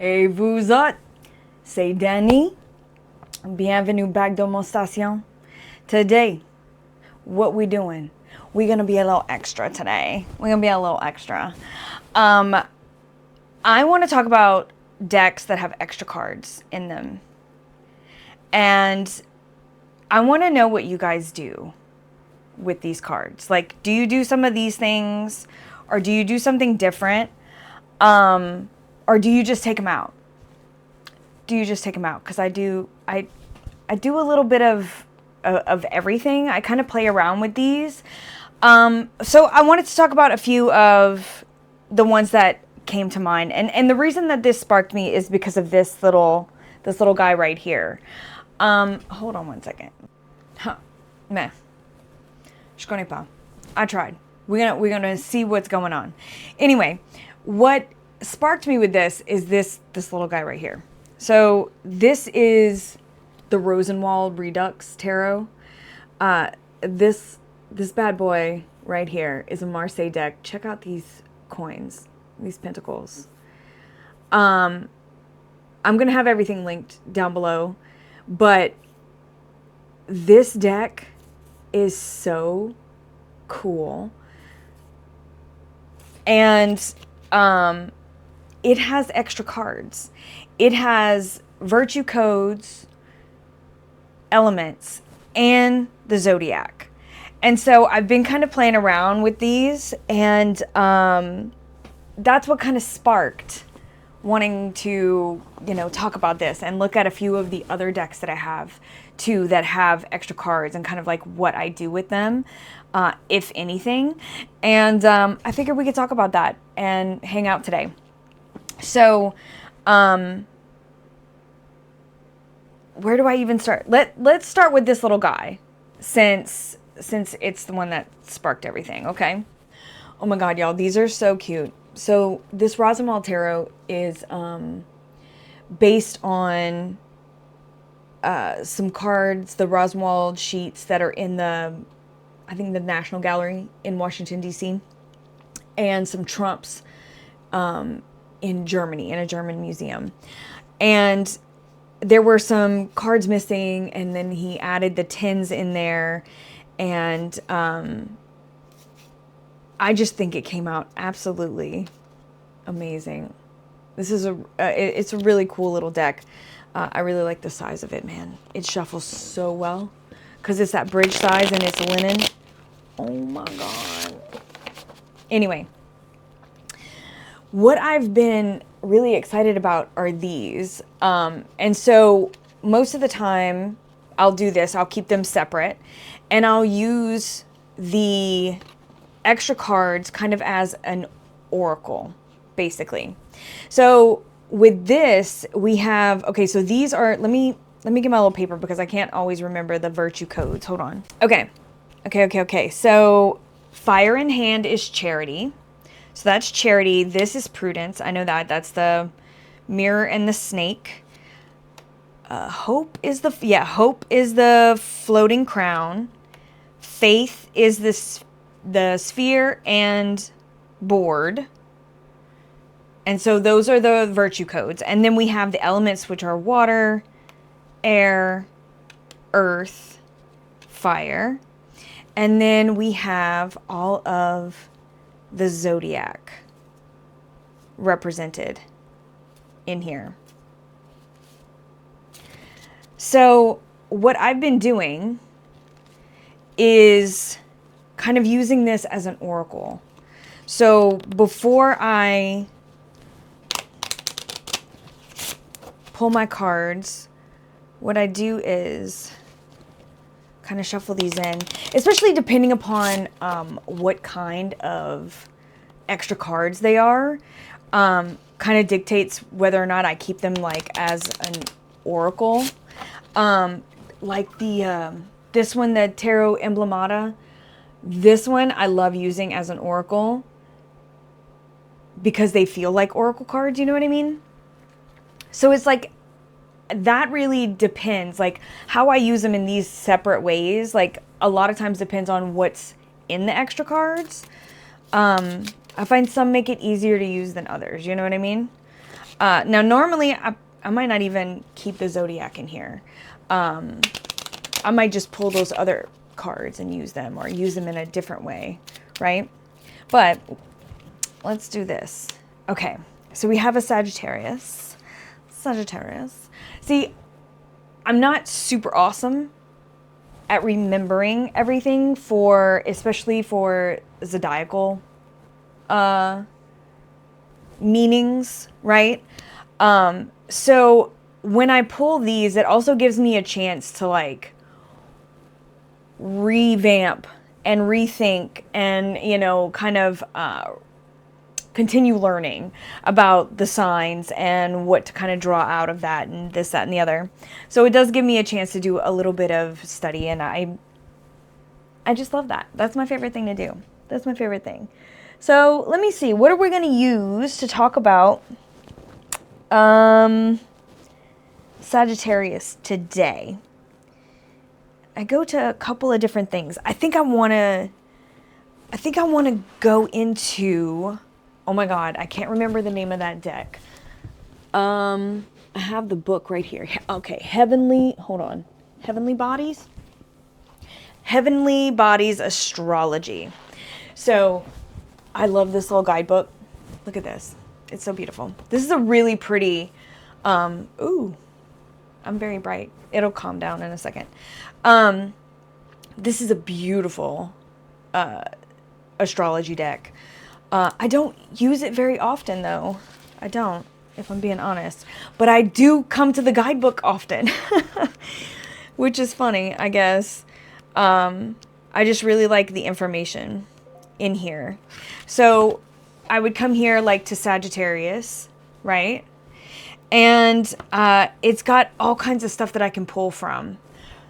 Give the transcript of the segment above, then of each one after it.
Et vous autres, c'est Dani. Bienvenue back dans mon station. Today, what we doing? We're gonna be a little extra today. We're gonna be a little extra. I want to talk about decks that have extra cards in them. And I want to know what you guys do with these cards. Like, do you do some of these things? Or do you do something different? Or do you just take them out? Do you just take them out? Because I do a little bit of everything. I kind of play around with these. So I wanted to talk about a few of the ones that came to mind. And the reason that this sparked me is because of this little guy right here. Hold on one second. Huh. Meh. Je connais pas. I tried. We're gonna see what's going on. Anyway, what sparked me with this is this little guy right here. So this is the Rosenwald Redux Tarot. This bad boy right here is a Marseille deck. Check out these coins, these pentacles. I'm gonna have everything linked down below, but this deck is so cool. And it has extra cards. It has virtue codes, elements, and the zodiac. And so I've been kind of playing around with these, and that's what kind of sparked wanting to, talk about this and look at a few of the other decks that I have too that have extra cards and kind of like what I do with them, if anything. And I figured we could talk about that and hang out today. So, where do I even start? Let's start with this little guy, since it's the one that sparked everything, okay? Oh my god, y'all, these are so cute. So this Rosenwald Tarot is based on some cards, the Rosenwald sheets that are in the National Gallery in Washington, D.C., and some trumps in Germany, in a German museum. And there were some cards missing, and then he added the 10s in there, and I just think it came out absolutely amazing. This is it's a really cool little deck. I really like the size of it, man. It shuffles so well because it's that bridge size and it's linen. Oh my god. Anyway, what I've been really excited about are these. And so most of the time I'll do this. I'll keep them separate, and I'll use the extra cards kind of as an oracle, basically. So with this, we have, okay, so these are, let me get my little paper because I can't always remember the virtue codes. Hold on. Okay. So fire in hand is charity. So that's charity. This is prudence. I know that. That's the mirror and the snake. Hope is the floating crown. Faith is the sphere and board. And so those are the virtue codes. And then we have the elements, which are water, air, earth, fire. And then we have all of the zodiac represented in here. So what I've been doing is kind of using this as an oracle. So before I pull my cards, what I do is kind of shuffle these in, especially depending upon what kind of extra cards they are. Kind of dictates whether or not I keep them like as an oracle. Like this one, the Tarot Emblemata, this one I love using as an oracle because they feel like oracle cards, you know what I mean? So it's like, that really depends, like how I use them in these separate ways. Like a lot of times depends on what's in the extra cards. I find some make it easier to use than others, you know what I mean? Now, normally, I might not even keep the Zodiac in here. I might just pull those other cards and use them, or use them in a different way, right? But let's do this. Okay, so we have a Sagittarius. Sagittarius. See, I'm not super awesome at remembering everything especially for zodiacal meanings, right? So when I pull these, it also gives me a chance to like revamp and rethink and, you know, kind of continue learning about the signs and what to kind of draw out of that and this, that, and the other. So it does give me a chance to do a little bit of study, and I just love that. That's my favorite thing to do. That's my favorite thing. So let me see. What are we going to use to talk about Sagittarius today? I go to a couple of different things. I think I want to go into, oh my God, I can't remember the name of that deck. I have the book right here. Okay, Heavenly Bodies? Heavenly Bodies Astrology. So I love this little guidebook. Look at this. It's so beautiful. This is a really pretty, ooh, I'm very bright. It'll calm down in a second. This is a beautiful astrology deck. I don't use it very often, though. I don't, if I'm being honest. But I do come to the guidebook often, which is funny, I guess. I just really like the information in here. So I would come here like to Sagittarius, right? And it's got all kinds of stuff that I can pull from.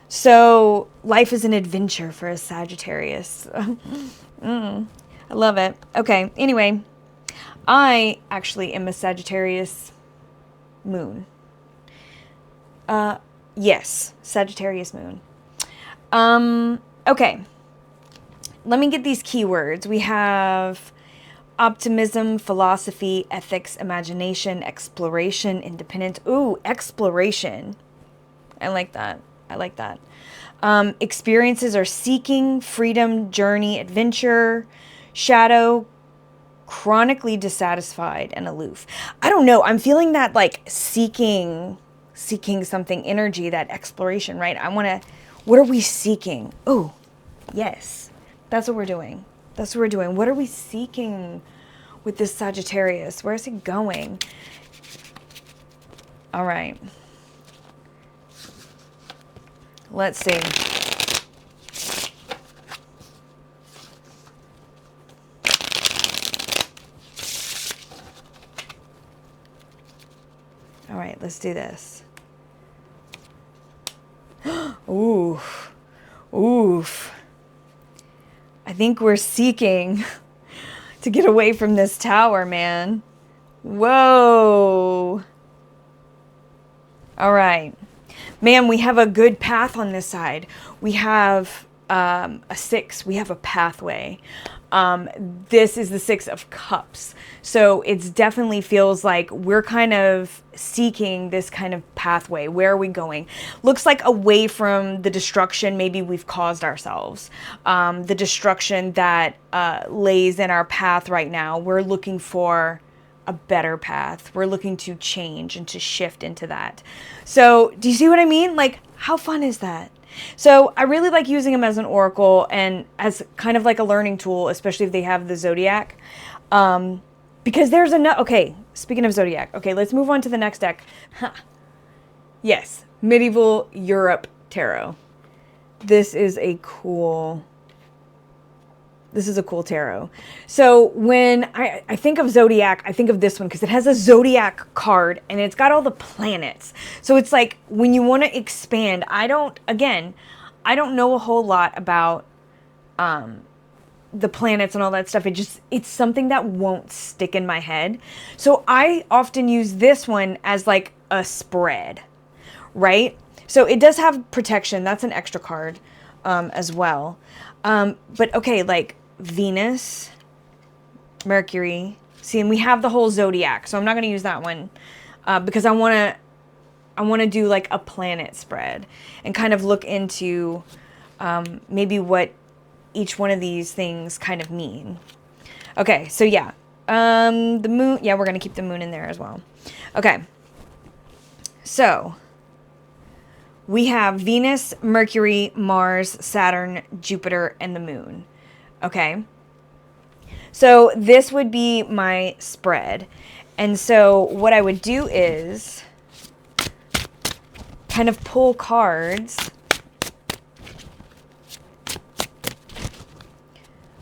So life is an adventure for a Sagittarius. I love it. Okay, anyway, I actually am a Sagittarius moon. Yes, Sagittarius moon. Okay, let me get these keywords. We have optimism, philosophy, ethics, imagination, exploration, independence. Ooh, exploration. I like that. I like that. Experiences are seeking, freedom, journey, adventure, shadow, chronically dissatisfied, and aloof. I don't know. I'm feeling that like seeking something energy, that exploration, right? What are we seeking? Oh, yes. That's what we're doing. That's what we're doing. What are we seeking with this Sagittarius? Where is it going? All right. Let's see. All right, let's do this. Oof. Oof. I think we're seeking to get away from this tower, man. Whoa. All right. Man, we have a good path on this side. We have a 6. We have a pathway. This is the 6 of Cups. So it definitely feels like we're kind of seeking this kind of pathway. Where are we going? Looks like away from the destruction maybe we've caused ourselves. The destruction that lays in our path right now. We're looking for a better path. We're looking to change and to shift into that. So do you see what I mean? Like, how fun is that? So I really like using them as an oracle and as kind of like a learning tool, especially if they have the Zodiac. Because there's okay, speaking of Zodiac, okay, let's move on to the next deck. Yes, Medieval Europe Tarot. This is a cool tarot. So when I think of Zodiac, I think of this one because it has a Zodiac card and it's got all the planets. So it's like when you want to expand, I don't know a whole lot about the planets and all that stuff. It's something that won't stick in my head. So I often use this one as like a spread, right? So it does have protection. That's an extra card as well. But okay, like Venus, Mercury, See, and we have the whole zodiac, so I'm not going to use that one because I want to do like a planet spread and kind of look into maybe what each one of these things kind of mean. Okay, so yeah, the moon, yeah, we're going to keep the moon in there as well. Okay, so we have Venus, Mercury, Mars, Saturn, Jupiter, and the moon. Okay, so this would be my spread. And so what I would do is kind of pull cards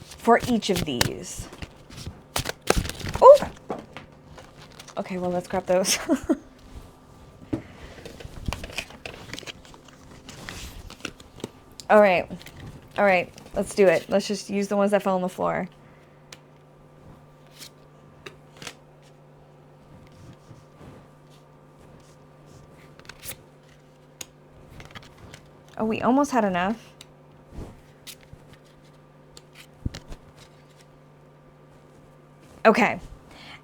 for each of these. Oh! Okay, well, let's grab those. All right, let's do it. Let's just use the ones that fell on the floor. Oh, we almost had enough. Okay,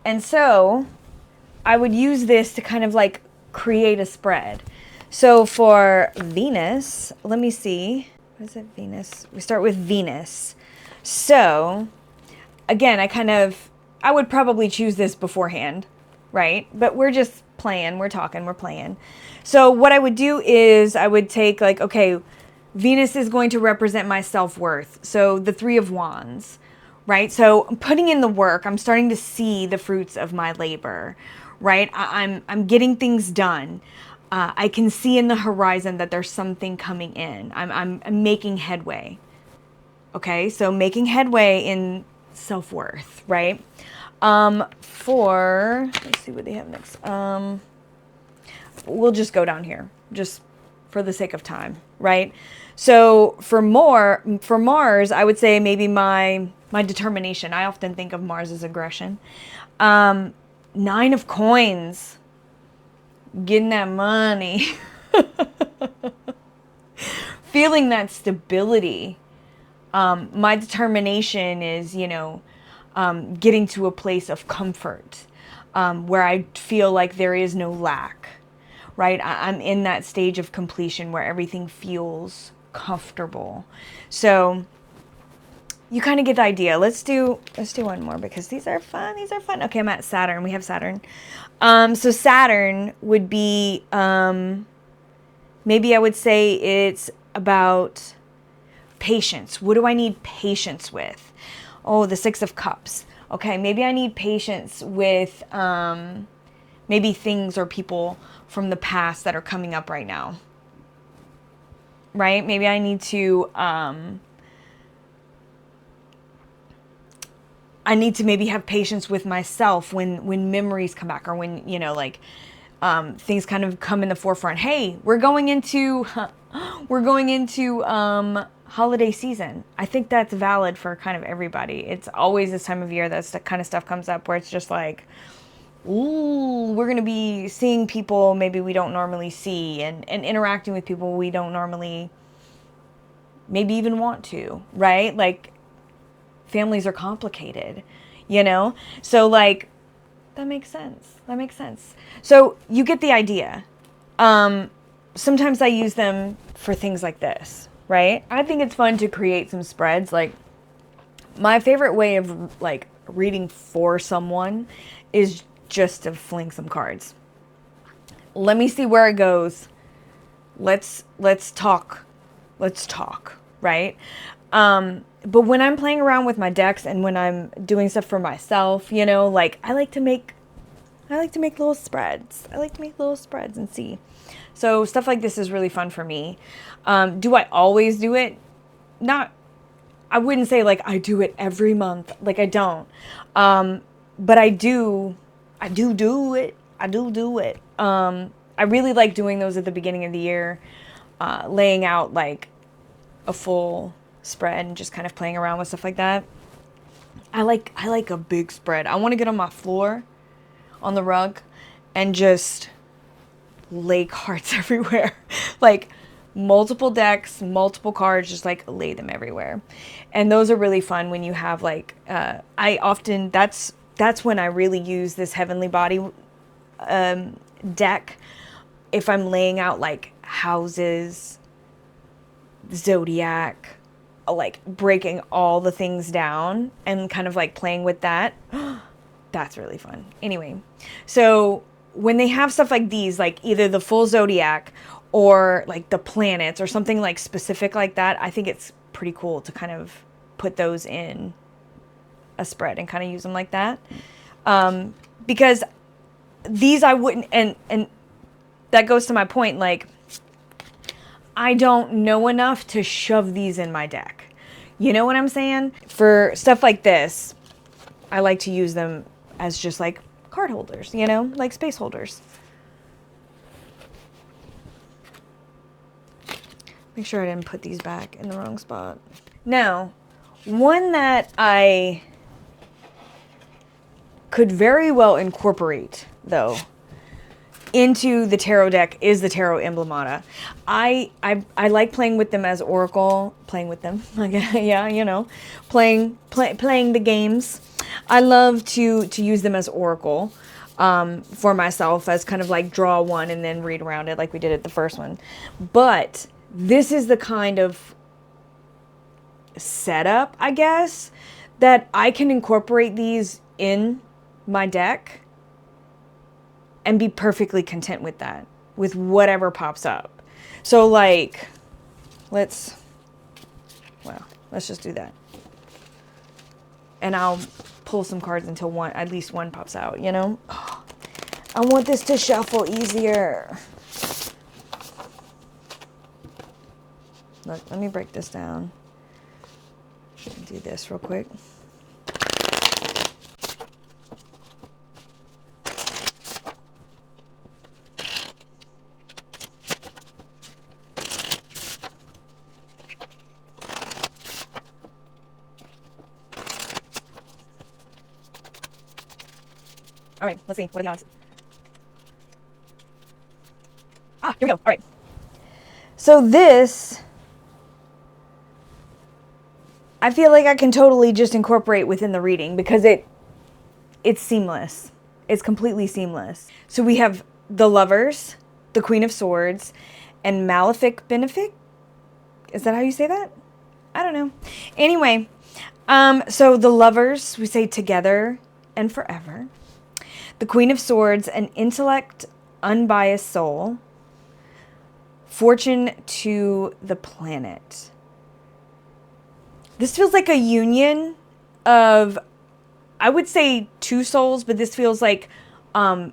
and so I would use this to kind of like create a spread. So for Venus, let me see. What is it, Venus? We start with Venus. So again, I would probably choose this beforehand, right? But we're just playing, we're talking, we're playing. So what I would do is I would take like, okay, Venus is going to represent my self-worth. So the Three of Wands, right? So I'm putting in the work. I'm starting to see the fruits of my labor, right? I'm getting things done. I can see in the horizon that there's something coming in. I'm making headway. Okay, so making headway in self-worth, right? Let's see what they have next. We'll just go down here, just for the sake of time, right? So for Mars, I would say maybe my determination. I often think of Mars as aggression. 9 of Coins, getting that money, feeling that stability. My determination is, getting to a place of comfort, where I feel like there is no lack, right? I'm in that stage of completion where everything feels comfortable. So you kind of get the idea. Let's do one more because these are fun. Okay, I'm at Saturn. We have Saturn. So Saturn would be, maybe I would say it's about patience. What do I need patience with? Oh, the Six of Cups. Okay, maybe I need patience with maybe things or people from the past that are coming up right now. Right? Maybe I need to maybe have patience with myself when memories come back, or when, things kind of come in the forefront. Hey, we're going into holiday season. I think that's valid for kind of everybody. It's always this time of year that kind of stuff comes up where it's just like, ooh, we're going to be seeing people maybe we don't normally see, and interacting with people we don't normally maybe even want to, right? Like, families are complicated, So like, that makes sense. So you get the idea. Sometimes I use them for things like this, right? I think it's fun to create some spreads. Like, my favorite way of like reading for someone is just to fling some cards. Let me see where it goes. Let's talk, right? But when I'm playing around with my decks and when I'm doing stuff for myself, like, I like to make little spreads. And see. So stuff like this is really fun for me. Do I always do it? I wouldn't say like I do it every month. Like, I don't. But I do do it. I really like doing those at the beginning of the year, laying out like a full spread and just kind of playing around with stuff like that. I like a big spread. I want to get on my floor, on the rug, and just lay cards everywhere. Like, multiple decks, multiple cards, just like lay them everywhere. And those are really fun when you have like, that's that's when I really use this Heavenly Body deck. If I'm laying out like houses, zodiac, like breaking all the things down and kind of like playing with that. That's really fun. Anyway, so when they have stuff like these, like either the full zodiac or like the planets or something like specific like that, I think it's pretty cool to kind of put those in a spread and kind of use them like that. Because these I wouldn't, and that goes to my point, like, I don't know enough to shove these in my deck. You know what I'm saying? For stuff like this, I like to use them as just like card holders, you know, like space holders. Make sure I didn't put these back in the wrong spot. Now, one that I could very well incorporate, though, into the tarot deck is the Tarot Emblemata. I like playing with them as Oracle, playing with them, yeah, you know, playing the games. I love to use them as Oracle for myself, as kind of like draw one and then read around it like we did at the first one. But this is the kind of setup, I guess, that I can incorporate these in my deck and be perfectly content with that, with whatever pops up. So like, let's just do that. And I'll pull some cards until at least one pops out, you know? Oh, I want this to shuffle easier. Look, let me break this down. Do this real quick. All right, let's see. What are the odds? Ah, here we go. All right. So this, I feel like I can totally just incorporate within the reading because it's seamless. It's completely seamless. So we have the Lovers, the Queen of Swords, and Malefic Benefic. Is that how you say that? I don't know. Anyway, so the Lovers, we say together and forever. The Queen of Swords, an intellect, unbiased soul. Fortune to the planet. This feels like a union of, I would say two souls, but this feels like a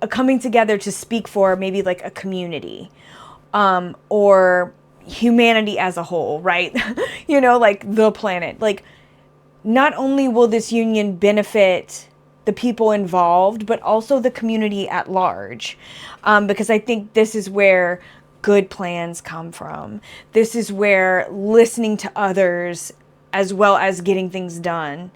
coming together to speak for maybe like a community or humanity as a whole, right? You know, like the planet. Like, not only will this union benefit the people involved, but also the community at large. Because I think this is where good plans come from. This is where listening to others as well as getting things done,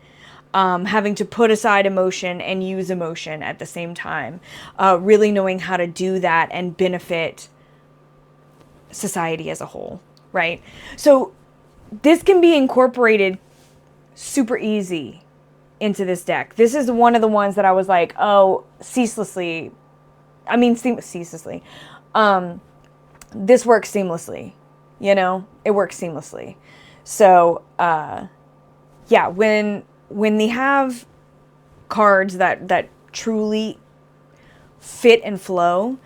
having to put aside emotion and use emotion at the same time, really knowing how to do that and benefit society as a whole, right? So this can be incorporated super easy into this deck. This is one of the ones that I was like, oh, ceaselessly. This works seamlessly, you know, it works seamlessly. So, yeah, when they have cards that truly fit and flow,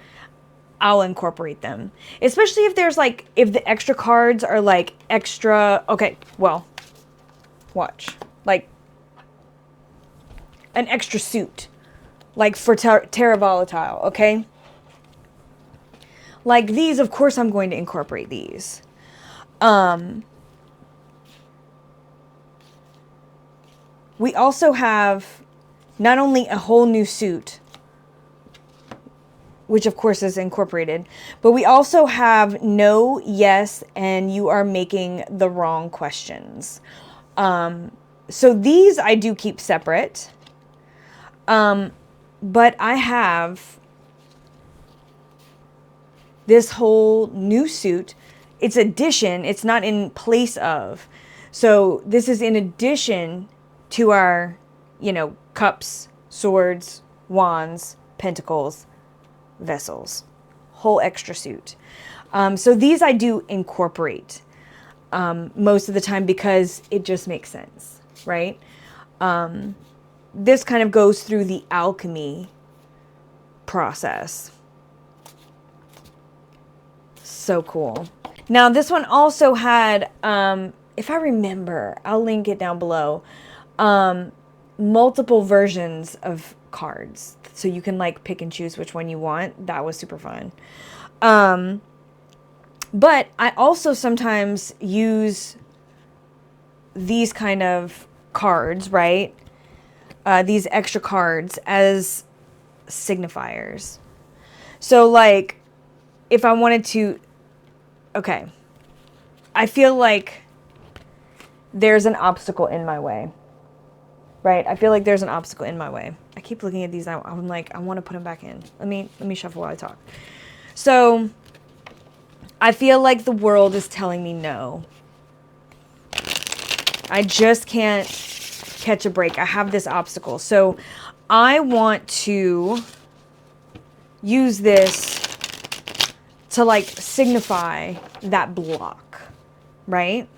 I'll incorporate them. Especially if there's like, if the extra cards are like extra, okay, well, watch, like an extra suit, like for Terra Volatile, okay? Like these, of course I'm going to incorporate these. We also have not only a whole new suit, which of course is incorporated, but we also have no, yes, and you are making the wrong questions. So these I do keep separate. But I have this whole new suit. It's addition. It's not in place of. So this is in addition to our, you know, cups, swords, wands, pentacles, vessels, whole extra suit. So these I do incorporate most of the time because it just makes sense, right? This kind of goes through the alchemy process. So cool. Now this one also had, if I remember, I'll link it down below, multiple versions of cards. So you can like pick and choose which one you want. That was super fun. But I also sometimes use these kind of cards, right? These extra cards as signifiers. So like if I wanted to, okay, I feel like there's an obstacle in my way, right? I feel like there's an obstacle in my way. I keep looking at these. I'm like, I want to put them back in. Let me shuffle while I talk. So I feel like the world is telling me no. I just can't catch a break. I have this obstacle. So I want to use this to like signify that block, right?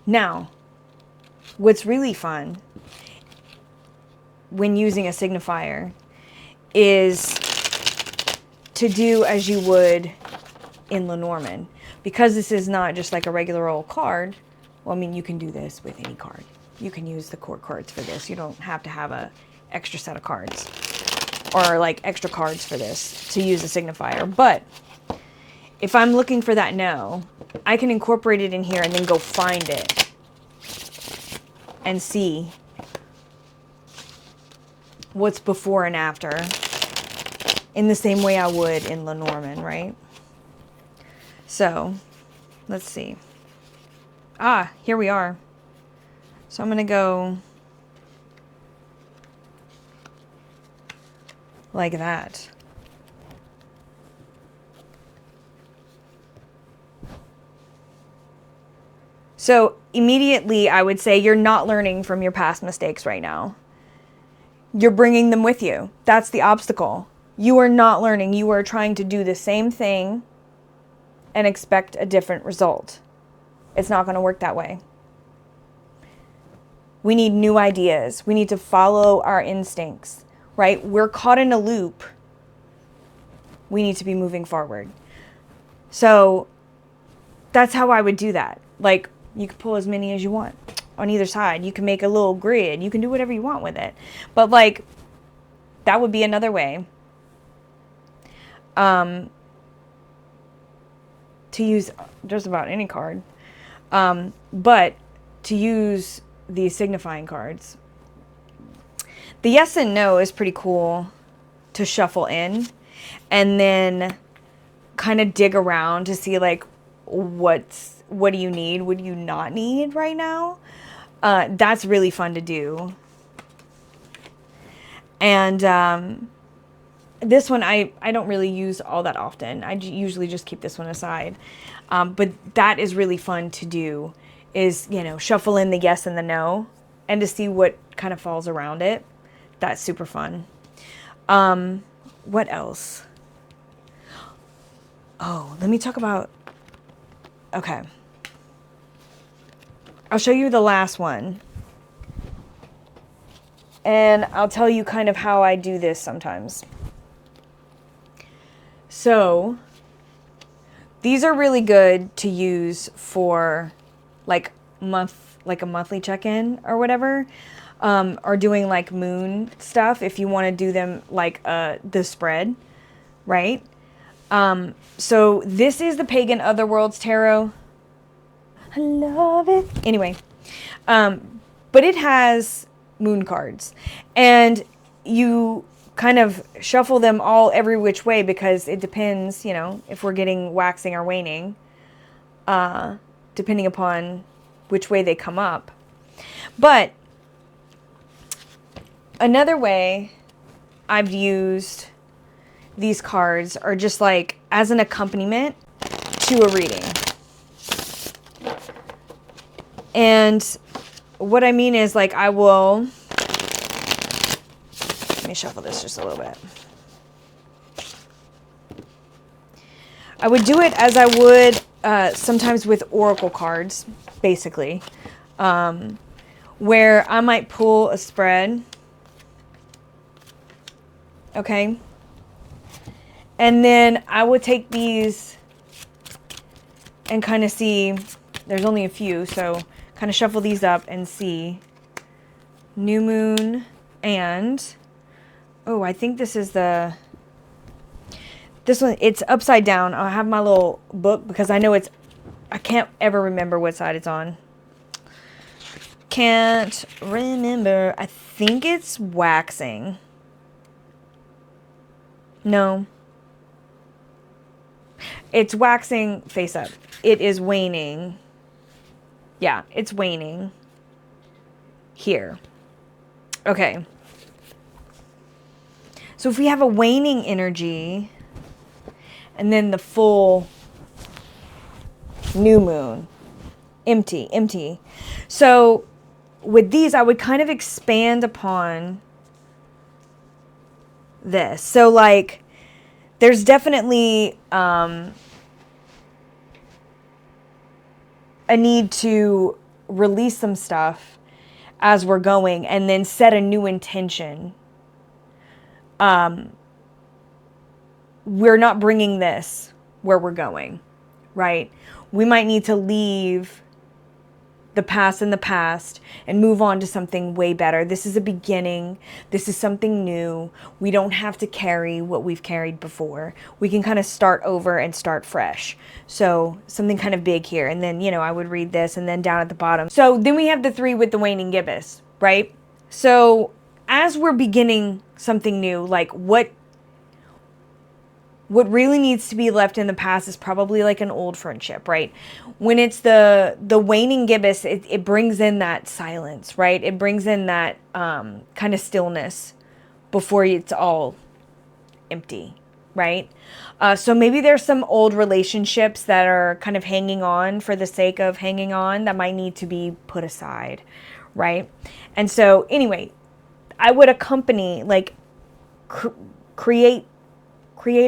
Now, what's really fun when using a signifier is to do as you would in Lenormand. Because this is not just like a regular old card, well, I mean, you can do this with any card. You can use the court cards for this. You don't have to have a extra set of cards or like extra cards for this to use a signifier. But if I'm looking for that no, I can incorporate it in here and then go find it and see what's before and after in the same way I would in Lenormand, right? So let's see. Ah, here we are. So I'm going to go like that. So immediately I would say you're not learning from your past mistakes right now. You're bringing them with you. That's the obstacle. You are not learning. You are trying to do the same thing and expect a different result. It's not going to work that way. We need new ideas. We need to follow our instincts, right? We're caught in a loop. We need to be moving forward. So that's how I would do that. Like, you can pull as many as you want on either side. You can make a little grid. You can do whatever you want with it. But like, that would be another way to use just about any card. But to use these signifying cards. The yes and no is pretty cool to shuffle in and then kind of dig around to see like what do you need? What do you not need right now? That's really fun to do. And this one I don't really use all that often. I usually just keep this one aside. But that is really fun to do, is, you know, shuffle in the yes and the no and to see what kind of falls around it. That's super fun. What else? Oh, let me talk about, okay. I'll show you the last one. And I'll tell you kind of how I do this sometimes. So, these are really good to use for like a monthly check-in or whatever. Or doing like moon stuff if you want to do them like the spread, right? So this is the Pagan Otherworlds Tarot. I love it. Anyway, but it has moon cards, and you kind of shuffle them all every which way because it depends, you know, if we're getting waxing or waning, depending upon which way they come up. But another way I've used these cards are just like as an accompaniment to a reading. And what I mean is, like, I will, let me shuffle this just a little bit. I would do it as I would sometimes with oracle cards, basically, where I might pull a spread, okay? And then I would take these and kind of see, there's only a few, so kind of shuffle these up and see. New moon and, oh, I think this is the, this one, it's upside down. I'll have my little book because I know it's, I can't ever remember what side it's on. Can't remember. I think it's waxing. No. It's waxing face up. It is waning. Yeah, it's waning. Here. Okay. So if we have a waning energy and then the full new moon, empty. So with these, I would kind of expand upon this. So like, there's definitely a need to release some stuff as we're going and then set a new intention. We're not bringing this where we're going, right? We might need to leave the past in the past and move on to something way better. This is a beginning. This is something new. We don't have to carry what we've carried before. We can kind of start over and start fresh. So something kind of big here. And then, you know, I would read this and then down at the bottom. So then we have the 3 with the waning gibbous, right? So as we're beginning something new, like what really needs to be left in the past is probably like an old friendship, right? When it's the waning gibbous, it brings in that silence, right? It brings in that kind of stillness before it's all empty, right? So maybe there's some old relationships that are kind of hanging on for the sake of hanging on that might need to be put aside, right? And so anyway, I would accompany, like, create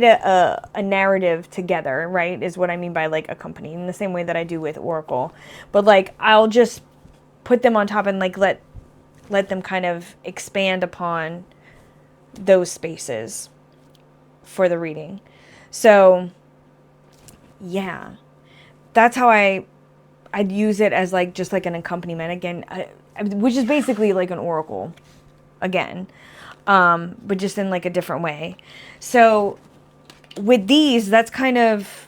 a narrative together, right, is what I mean by like accompanying, in the same way that I do with oracle. But like, I'll just put them on top and like let them kind of expand upon those spaces for the reading. So yeah, that's how I'd use it, as like just like an accompaniment again, which is basically like an oracle again, but just in like a different way. So with these, that's kind of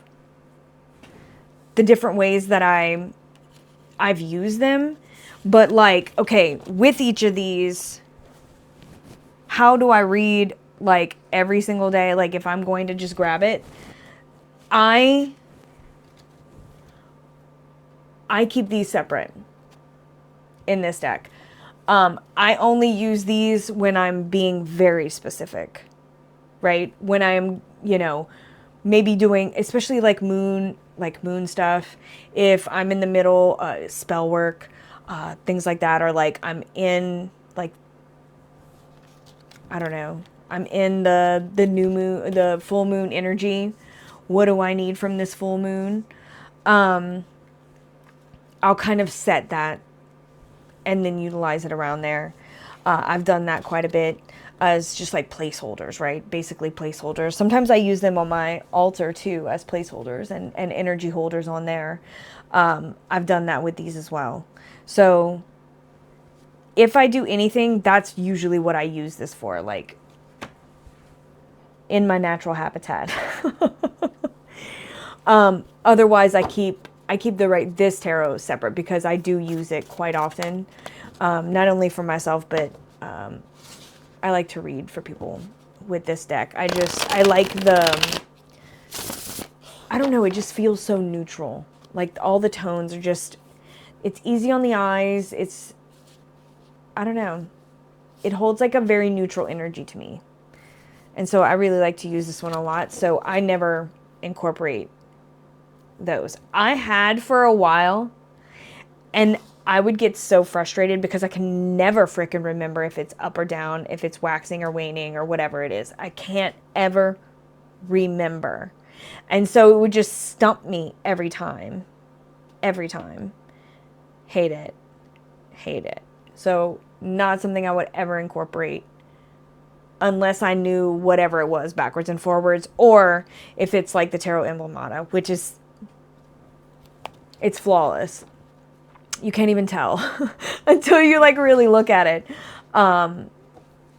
the different ways that I've used them. But like, okay, with each of these, how do I read like every single day? Like if I'm going to just grab it, I keep these separate in this deck. I only use these when I'm being very specific, right? When I'm, you know, maybe doing, especially like moon stuff. If I'm in the middle, spell work, things like that, or like I'm in like, I don't know, I'm in the new moon, the full moon energy. What do I need from this full moon? I'll kind of set that and then utilize it around there. I've done that quite a bit as just like placeholders, right? Basically placeholders. Sometimes I use them on my altar too as placeholders and energy holders on there. I've done that with these as well. So if I do anything, that's usually what I use this for, like in my natural habitat. Otherwise I keep this tarot separate because I do use it quite often, not only for myself, but I like to read for people with this deck. I like I don't know, it just feels so neutral. Like all the tones are just, it's easy on the eyes. I don't know, it holds like a very neutral energy to me. And so I really like to use this one a lot. So I never incorporate those. I had for a while, and I would get so frustrated because I can never frickin' remember if it's up or down, if it's waxing or waning or whatever it is. I can't ever remember. And so it would just stump me every time. Every time. Hate it. Hate it. So not something I would ever incorporate unless I knew whatever it was backwards and forwards, or if it's like the Tarot Emblemata, which is, it's flawless. You can't even tell until you like really look at it.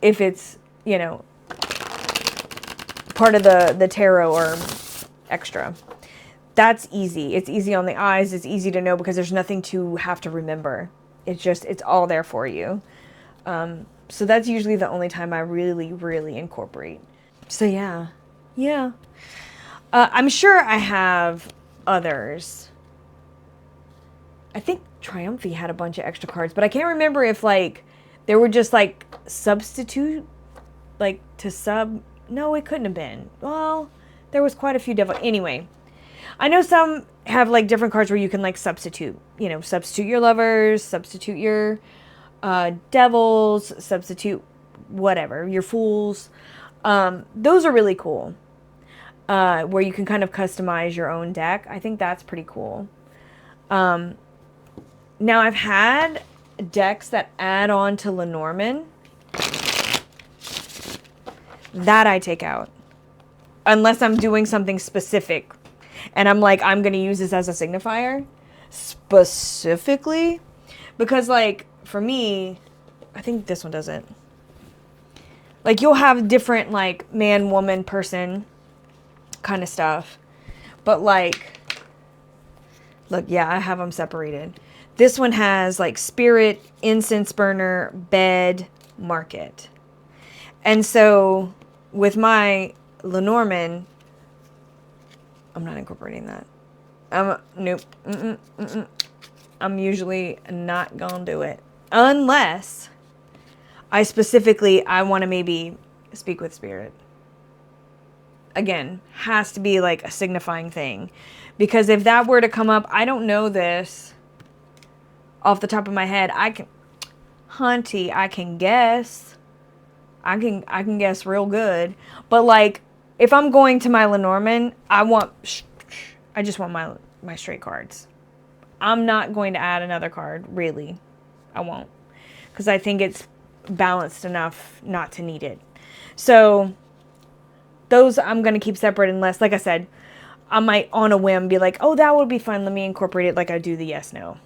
If it's, you know, part of the tarot or extra. That's easy. It's easy on the eyes. It's easy to know because there's nothing to have to remember. It's just, it's all there for you. So that's usually the only time I really, really incorporate. So yeah. Yeah. I'm sure I have others. I think Triumphi had a bunch of extra cards, but I can't remember if like they were just like substitute, like to sub. No, it couldn't have been. Well, there was quite a few devil. Anyway, I know some have like different cards where you can like substitute, you know, substitute your lovers, substitute your devils, substitute whatever, your fools. Those are really cool. Where you can kind of customize your own deck. I think that's pretty cool. Now I've had decks that add on to Lenormand. That I take out. Unless I'm doing something specific. And I'm like, I'm going to use this as a signifier. Specifically. Because like, for me, I think this one does it. Like you'll have different like man, woman, person kind of stuff. But like, look, yeah, I have them separated. This one has like spirit, incense burner, bed, market. And so with my Lenormand, I'm not incorporating that. Nope. I'm usually not gonna do it. Unless I want to maybe speak with spirit. Again, has to be like a signifying thing. Because if that were to come up, I don't know this off the top of my head. I can guess. I can guess real good. But like, if I'm going to my Lenormand, I just want my straight cards. I'm not going to add another card, really. I won't. Because I think it's balanced enough not to need it. So those I'm going to keep separate unless, like I said, I might on a whim be like, oh, that would be fun. Let me incorporate it like I do the yes, no.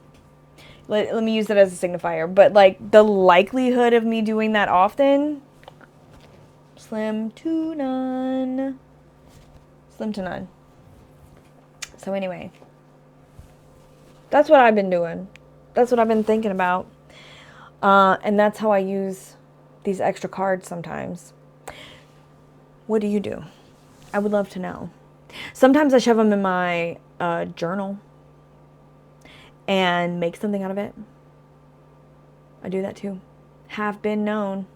Let me use that as a signifier. But like the likelihood of me doing that often, slim to none. Slim to none. So anyway, that's what I've been doing. That's what I've been thinking about. And that's how I use these extra cards sometimes. What do you do? I would love to know. Sometimes I shove them in my journal and make something out of it. I do that too. Have been known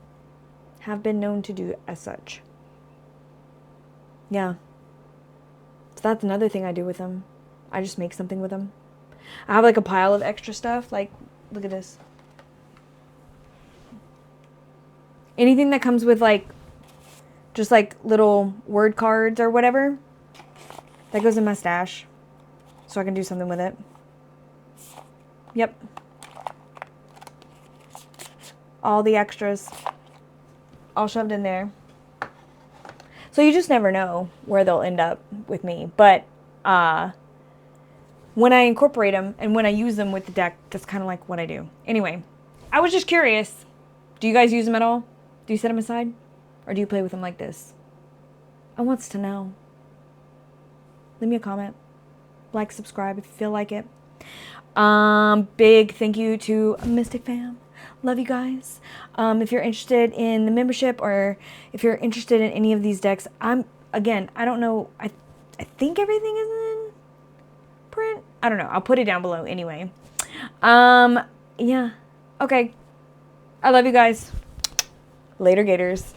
to do as such. Yeah. So that's another thing I do with them. I just make something with them. I have like a pile of extra stuff. Like, look at this. Anything that comes with like, just like little word cards or whatever, that goes in my stash. So I can do something with it. Yep. All the extras. All shoved in there. So you just never know where they'll end up with me. But when I incorporate them and when I use them with the deck, that's kind of like what I do. Anyway, I was just curious. Do you guys use them at all? Do you set them aside? Or do you play with them like this? I wants to know. Leave me a comment. Like, subscribe if you feel like it. Big thank you to Mystic Fam. Love you guys. If you're interested in the membership or if you're interested in any of these decks, I don't know. I think everything is in print. I don't know. I'll put it down below anyway. Yeah. Okay. I love you guys. Later, Gators.